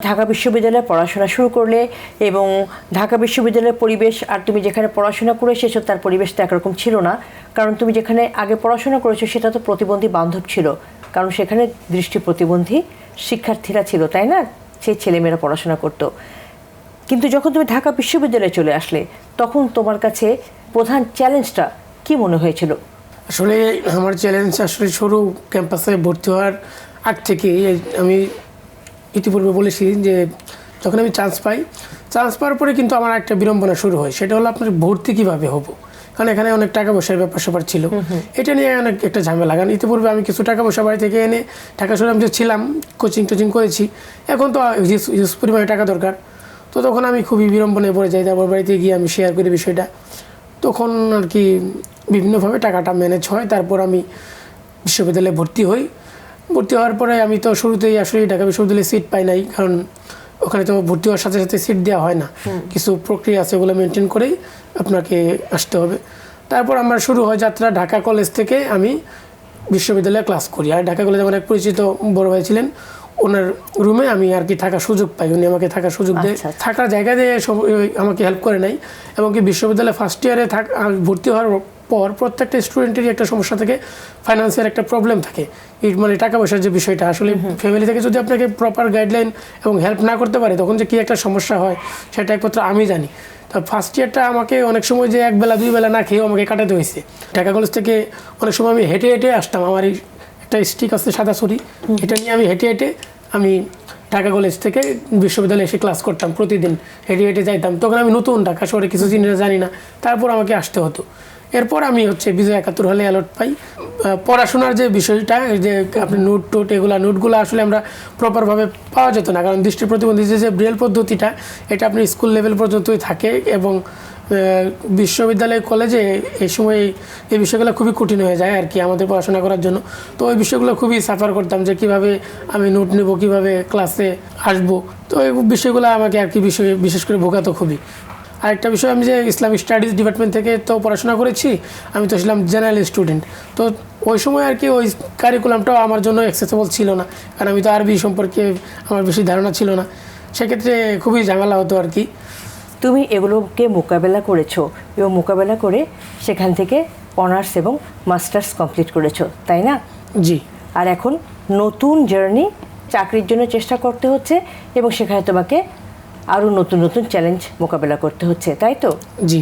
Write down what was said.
ঢাকা বিশ্ববিদ্যালয়ে পড়াশোনা শুরু করলে এবং ঢাকা বিশ্ববিদ্যালয়ের পরিবেশ আর তুমি যেখানে পড়াশোনা করে এসেছো তার পরিবেশ তো একরকম ছিল না, কারণ তুমি যেখানে আগে পড়াশোনা করেছো সেটা তো প্রতিবন্ধী বান্ধব ছিল, কারণ সেখানে দৃষ্টি প্রতিবন্ধী শিক্ষার্থীরা ছিল, তাই না? সেই ছেলেমেয়েরা পড়াশোনা করতো। কিন্তু যখন তুমি ঢাকা বিশ্ববিদ্যালয়ে চলে আসলে তখন তোমার কাছে প্রধান চ্যালেঞ্জটা কি মনে হয়েছিল? আসলে আমার চ্যালেঞ্জ আসলে শুরু ক্যাম্পাসে ভর্তি হওয়ার আগ থেকে আমি ইতিপূর্বে বলেছি যে যখন আমি চান্স পাওয়ার পরে কিন্তু আমার একটা বিড়ম্বনা শুরু হয়, সেটা হলো আপনার ভর্তি কীভাবে হবো, কারণ এখানে অনেক টাকা পয়সার ব্যাপার স্যাপার ছিল। এটা নিয়ে অনেক একটা ঝামেলা, কারণ ইতিপূর্বে আমি কিছু টাকা পয়সা বাড়ি থেকে এনে ঢাকা শহরে আমি যে ছিলাম কোচিং করেছি, এখন তো হিউজ পরিমাণে টাকা দরকার। তো তখন আমি খুবই বিড়ম্বনায় পড়ে যাই। তারপর বাড়িতে গিয়ে আমি শেয়ার করি বিষয়টা, তখন আর কি বিভিন্নভাবে টাকাটা ম্যানেজ হয়। তারপর আমি বিশ্ববিদ্যালয়ে ভর্তি হওয়ার পরে আমি তো শুরুতেই আসলে ঢাকা বিশ্ববিদ্যালয়ে সিট পাই নাই, কারণ ওখানে তো ভর্তি হওয়ার সাথে সাথে সিট দেওয়া হয় না, কিছু প্রক্রিয়া আছে, ওগুলো মেনটেন করেই আপনাকে আসতে হবে। তারপর আমার শুরু হয় যাত্রা ঢাকা কলেজ থেকে আমি বিশ্ববিদ্যালয়ে ক্লাস করি। আর ঢাকা কলেজে আমার এক পরিচিত বড় ভাই ছিলেন, ওনার রুমে আমি আর কি থাকার সুযোগ পাই, উনি আমাকে থাকার সুযোগ দেয়। থাকার জায়গা দিয়ে আমাকে হেল্প করে নাই। এবং কি বিশ্ববিদ্যালয়ে ফার্স্ট ইয়ারে ভর্তি হওয়ার পর প্রত্যেকটা স্টুডেন্টেরই একটা সমস্যা থাকে, ফাইন্যান্সিয়াল একটা প্রবলেম থাকে, মানে টাকা পয়সার যে বিষয়টা। আসলে ফ্যামিলি থেকে যদি আপনাকে প্রপার গাইডলাইন এবং হেল্প না করতে পারে তখন যে কী একটা সমস্যা হয় সেটা একমাত্র আমি জানি। তো ফার্স্ট ইয়ারটা আমাকে অনেক সময় যে একবেলা দুই বেলা না খেয়েও আমাকে কাটাতে হয়েছে। ঢাকা কলেজ থেকে অনেক সময় আমি হেঁটে হেঁটে আসতাম, আমার এই একটা স্টিক আছে সাদা ছড়ি, এটা নিয়ে আমি হেঁটে হেঁটে আমি ঢাকা কলেজ থেকে বিশ্ববিদ্যালয়ে এসে ক্লাস করতাম, প্রতিদিন হেঁটে হেঁটে যাইতাম। তখন আমি নতুন ঢাকা শহরে কিছু জিনিস জানি না, তারপর আমাকে আসতে হতো। এরপর আমি বিজয় 71 হলে অ্যালট পাই। পড়াশোনার যে বিষয়টা, যে আপনি নোটগুলো আসলে আমরা প্রপারভাবে পাওয়া যেত না, কারণ দৃষ্টি প্রতিবন্ধী যে ব্রেল পদ্ধতিটা এটা আপনি স্কুল লেভেল পর্যন্তই থাকে, এবং বিশ্ববিদ্যালয় কলেজে এই সময় এই বিষয়গুলো খুবই কঠিন হয়ে যায় আর কি আমাদের পড়াশোনা করার জন্য। তো ওই বিষয়গুলো খুবই সাফার করতাম, যে কীভাবে আমি নোট নেব, কীভাবে ক্লাসে আসবো। তো এই বিষয়গুলো আমাকে আর কি বিশেষ করে ভোগাতো খুবই। আরেকটা বিষয়, আমি যে ইসলামিক স্টাডিজ ডিপার্টমেন্ট থেকে তো পড়াশোনা করেছি, আমি তো ছিলাম জেনারেল স্টুডেন্ট। তো ওই সময় আর কি ওই কারিকুলামটাও আমার জন্য অ্যাক্সেসেবল ছিল না, কারণ আমি তো আরবি সম্পর্কে আমার বেশি ধারণা ছিল না, সেক্ষেত্রে খুবই ঝামেলা হতো আর কি। তুমি এগুলোকে মোকাবেলা করেছো এবং মোকাবেলা করে সেখান থেকে অনার্স এবং মাস্টার্স কমপ্লিট করেছো, তাই না? জি। আর এখন নতুন জার্নি, চাকরির জন্য চেষ্টা করতে হচ্ছে এবং সেখানে তোমাকে আরও নতুন নতুন চ্যালেঞ্জ মোকাবেলা করতে হচ্ছে, তাই তো? জি।